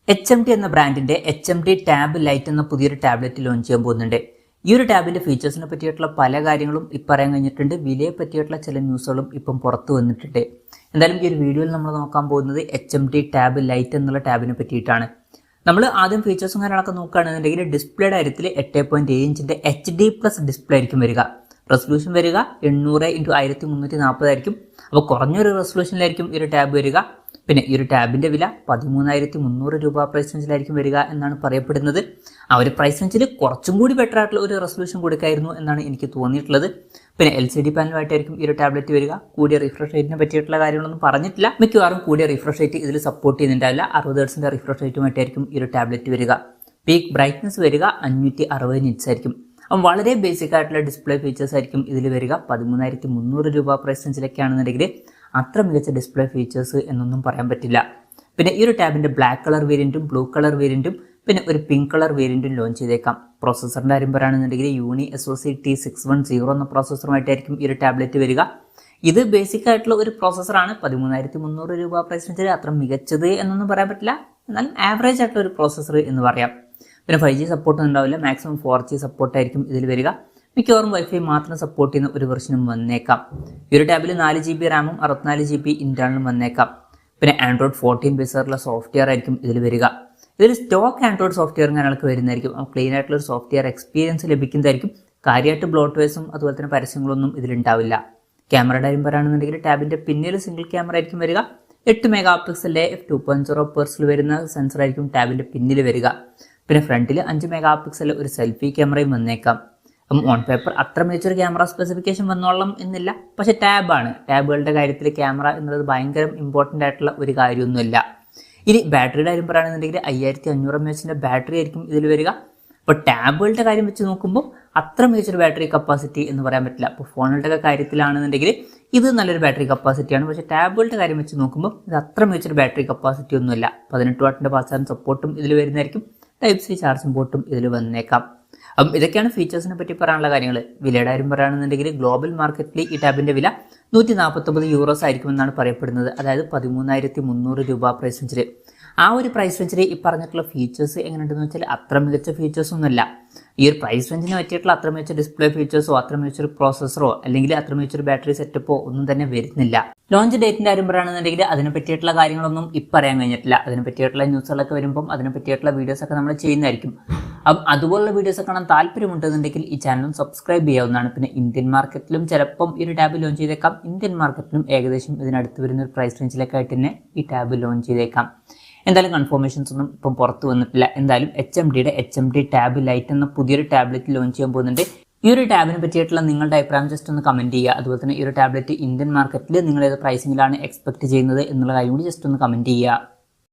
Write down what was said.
HMD എന്ന ബ്രാൻഡിന്റെ HMD tab light എന്ന പുതിയൊരു ടാബ്ലറ്റ് ലോഞ്ച് ചെയ്യാൻ പോകുന്നുണ്ട്. ഈ ഒരു ടാബിന്റെ ഫീച്ചേഴ്സിനെ പറ്റിയിട്ടുള്ള പല കാര്യങ്ങളും ഇപ്പം പറയാൻ കഴിഞ്ഞിട്ടുണ്ട്. വിലയെ പറ്റിയിട്ടുള്ള ചില ന്യൂസുകളും ഇപ്പം പുറത്തു വന്നിട്ടുണ്ട്. എന്തായാലും ഈ ഒരു വീഡിയോയിൽ നമ്മൾ നോക്കാൻ പോകുന്നത് HMD ടാബ് ലൈറ്റ് എന്നുള്ള ടാബിനെ പറ്റിയിട്ടാണ്. നമ്മൾ ആദ്യം ഫീച്ചേഴ്സും കാര്യങ്ങളൊക്കെ നോക്കുകയാണെന്നുണ്ടെങ്കിൽ ഡിസ്പ്ലേയുടെ കാര്യത്തിൽ 8.7 ഇഞ്ചിന്റെ HD+ ഡിസ്പ്ലേ ആയിരിക്കും വരിക. റെസൊല്യൂഷൻ വരിക 800x1340 ആയിരിക്കും. അപ്പോൾ കുറഞ്ഞൊരു റെസൊല്യൂഷനിലായിരിക്കും ഈ ഒരു ടാബ് വരിക. പിന്നെ ഈ ഒരു ടാബിന്റെ വില 13,300 രൂപ പ്രൈസ് റേഞ്ചിലായിരിക്കും വരിക എന്നാണ് പറയപ്പെടുന്നത്. ആ ഒരു പ്രൈസ് റേഞ്ചിൽ കുറച്ചും കൂടി ബെറ്റർ ആയിട്ടുള്ള ഒരു റെസൊല്യൂഷൻ കൊടുക്കായിരുന്നു എന്നാണ് എനിക്ക് തോന്നിയിട്ടുള്ളത്. പിന്നെ LCD പാനലുമായിട്ടായിരിക്കും ഈ ഒരു ടാബ്ലറ്റ് വരിക. കൂടിയ റിഫ്രഷ് റേറ്റിനെ പറ്റിയിട്ടുള്ള കാര്യങ്ങളൊന്നും പറഞ്ഞിട്ടില്ല. മിക്കവാറും കൂടിയ റിഫ്രഷ് റേറ്റ് ഇതിൽ സപ്പോർട്ട് ചെയ്യുന്നുണ്ടാവില്ല. 60 Hz റിഫ്രഷ് റേറ്റുമായിട്ടായിരിക്കും ഈ ഒരു ടാബ്ലറ്റ് വരിക. പീക്ക് ബ്രൈറ്റ്നസ് വരിക 560 nits ആയിരിക്കും. അപ്പം വളരെ ബേസിക് ആയിട്ടുള്ള ഡിസ്പ്ലേ ഫീച്ചേഴ്സ് ആയിരിക്കും ഇതിൽ വരിക. 13,300 രൂപ പ്രൈസ് റേഞ്ചിലൊക്കെയാണെന്നുണ്ടെങ്കിൽ അത്ര മികച്ച ഡിസ്പ്ലേ ഫീച്ചേഴ്സ് എന്നൊന്നും പറയാൻ പറ്റില്ല. പിന്നെ ഈ ഒരു ടാബിന്റെ ബ്ലാക്ക് കളർ വേരിയന്റും ബ്ലൂ കളർ വേരിയന്റും പിന്നെ ഒരു പിങ്ക് കളർ വേരിയന്റും ലോഞ്ച് ചെയ്തേക്കാം. പ്രോസസ്സറിന്റെ കാര്യം പറയുകയാണെന്നുണ്ടെങ്കിൽ യൂണി SoC T610 എന്ന പ്രോസസ്സറുമായിട്ടായിരിക്കും ഈ ഒരു ടാബ്ലറ്റ് വരിക. ഇത് ബേസിക് ആയിട്ടുള്ള ഒരു പ്രോസസ്സറാണ്. 13,300 രൂപ പ്രൈസ് റേഞ്ചിൽ അത്ര മികച്ചത് എന്നൊന്നും പറയാൻ പറ്റില്ല. എന്നാലും ആവറേജ് ആയിട്ടുള്ള ഒരു പ്രോസസ്സർ എന്ന് പറയാം. പിന്നെ 5G സപ്പോർട്ട് ഉണ്ടാവില്ല. മാക്സിമം 4G സപ്പോർട്ടായിരിക്കും ഇതിൽ വരിക. മിക്കവാറും വൈഫൈ മാത്രം സപ്പോർട്ട് ചെയ്യുന്ന ഒരു വെർഷനും വന്നേക്കാം. ഈ ഒരു ടാബിൽ 4GB റാമും 64GB ഇന്റേണലും വന്നേക്കാം. പിന്നെ Android 14 ബേസുള്ള സോഫ്റ്റ്വെയർ ആയിരിക്കും ഇതിൽ വരിക. ഇതിൽ സ്റ്റോക്ക് ആൻഡ്രോയിഡ് സോഫ്റ്റ്വെയർ കാര്യങ്ങളൊക്കെ വരുന്നതായിരിക്കും. ക്ലീൻ ആയിട്ടുള്ള ഒരു സോഫ്റ്റ്വെയർ എക്സ്പീരിയൻസ് ലഭിക്കുന്നതായിരിക്കും. കാര്യമായിട്ട് ബ്ലോട്ട്വേഴ്സും അതുപോലെ തന്നെ പരസ്യങ്ങളൊന്നും ഇതിലുണ്ടാവില്ല. ക്യാമറയുടെ കാര്യം പറയുകയാണെന്നുണ്ടെങ്കിൽ ടാബിന്റെ പിന്നിൽ സിംഗിൾ ക്യാമറ ആയിരിക്കും വരിക. 8 MP f2.0 പേഴ്സിൽ വരുന്ന സെൻസർ ആയിരിക്കും ടാബിന്റെ പിന്നിൽ വരിക. പിന്നെ ഫ്രണ്ടിൽ 5 MP ഒരു സെൽഫി ക്യാമറയും വന്നേക്കാം. ഓൺ പേപ്പർ അത്ര മികച്ചൊരു ക്യാമറ സ്പെസിഫിക്കേഷൻ വന്നോളാം എന്നില്ല. പക്ഷെ ടാബാണ്. ടാബുകളുടെ കാര്യത്തിൽ ക്യാമറ എന്നുള്ളത് ഭയങ്കര ഇമ്പോർട്ടൻ്റ് ആയിട്ടുള്ള ഒരു കാര്യമൊന്നുമില്ല. ഇനി ബാറ്ററിയുടെ കാര്യം പറയുകയാണെന്നുണ്ടെങ്കിൽ 5500 mAh ബാറ്ററി ആയിരിക്കും ഇതിൽ വരിക. അപ്പോൾ ടാബുകളുടെ കാര്യം വെച്ച് നോക്കുമ്പോൾ അത്ര മികച്ചൊരു ബാറ്ററി കപ്പാസിറ്റി എന്ന് പറയാൻ പറ്റില്ല. അപ്പോൾ ഫോണുകളുടെ കാര്യത്തിലാണെന്നുണ്ടെങ്കിൽ ഇത് നല്ലൊരു ബാറ്ററി കപ്പാസിറ്റിയാണ്. പക്ഷേ ടാബുകളുടെ കാര്യം വെച്ച് നോക്കുമ്പോൾ ഇത് അത്ര മികച്ചൊരു ബാറ്ററി കപ്പാസിറ്റി ഒന്നുമില്ല. 18 വാട്ടിൻ്റെ ഫാസ്റ്റ് ചാർജിംഗ് സപ്പോർട്ടും ഇതിൽ വരുന്നതായിരിക്കും. Type-C ചാർജിംഗ് പോർട്ടും ഇതിൽ വന്നേക്കാം. അപ്പം ഇതൊക്കെയാണ് ഫീച്ചേഴ്സിനെ പറ്റി പറയാനുള്ള കാര്യങ്ങൾ. വിലയുടെ കാര്യം പറയുകയാണെന്നുണ്ടെങ്കിൽ ഗ്ലോബൽ മാർക്കറ്റിൽ ഈ ടാബിന്റെ വില 149 യൂറോസ് ആയിരിക്കുമെന്നാണ് പറയപ്പെടുന്നത്. അതായത് 13,300 രൂപ പ്രൈസ് റേഞ്ചിൽ. ആ ഒരു പ്രൈസ് റേഞ്ചിൽ ഈ പറഞ്ഞിട്ടുള്ള ഫീച്ചേഴ്സ് എങ്ങനെയുണ്ടെന്ന് വെച്ചാൽ അത്ര മികച്ച ഫീച്ചേഴ്സ് ഒന്നുമില്ല. ഈ ഒരു പ്രൈസ് റേഞ്ചിന് പറ്റിയിട്ടുള്ള അത്ര മികച്ച ഡിസ്പ്ലേ ഫീച്ചേഴ്സോ അത്ര മികച്ചൊരു പ്രോസസ്സറോ അല്ലെങ്കിൽ അത്ര മികച്ചൊരു ബാറ്ററി സെറ്റപ്പോ ഒന്നും തന്നെ വരുന്നില്ല. ലോഞ്ച് ഡേറ്റിന്റെ കാര്യം പറയുകയാണെന്നുണ്ടെങ്കിൽ അതിനെ പറ്റിയിട്ടുള്ള കാര്യങ്ങളൊന്നും ഇപ്പം അറിയാൻ കഴിഞ്ഞിട്ടില്ല. അതിനെ പറ്റിയിട്ടുള്ള ന്യൂസുകളൊക്കെ വരുമ്പം അതിനെ പറ്റിയിട്ടുള്ള വീഡിയോസ് ഒക്കെ നമ്മൾ ചെയ്യുന്നതായിരിക്കും. അപ്പം അതുപോലുള്ള വീഡിയോസ് കാണാൻ താല്പര്യമുണ്ടെന്നുണ്ടെങ്കിൽ ഈ ചാനലും സബ്സ്ക്രൈബ് ചെയ്യാവുന്നതാണ്. പിന്നെ ഇന്ത്യൻ മാർക്കറ്റിലും ചിലപ്പം ഈ ഒരു ടാബ് ലോഞ്ച് ചെയ്തേക്കാം. ഇന്ത്യൻ മാർക്കറ്റിലും ഏകദേശം ഇതിനടുത്ത് വരുന്ന ഒരു പ്രൈസ് റേഞ്ചിലേക്കായിട്ട് തന്നെ ഈ ടാബ് ലോഞ്ച് ചെയ്തേക്കാം. എന്തായാലും കൺഫർമേഷൻസ് ഒന്നും ഇപ്പം പുറത്ത് വന്നിട്ടില്ല. എന്തായാലും HMD ടാബ് ലൈറ്റ് എന്ന പുതിയൊരു ടാബ്ലറ്റ് ലോഞ്ച് ചെയ്യാൻ പോകുന്നുണ്ട്. ഈ ഒരു ടാബിനെ പറ്റിയിട്ടുള്ള നിങ്ങളുടെ അഭിപ്രായം ജസ്റ്റ് ഒന്ന് കമന്റ് ചെയ്യുക. അതുപോലെ തന്നെ ഈ ഒരു ടാബ്ലറ്റ് ഇന്ത്യൻ മാർക്കറ്റിൽ നിങ്ങൾ ഏത് പ്രൈസിങ്ങിലാണ് എക്സ്പെക്ട് ചെയ്യുന്നത് എന്നുള്ള കാര്യം കൂടി ജസ്റ്റ് ഒന്ന് കമന്റ് ചെയ്യുക.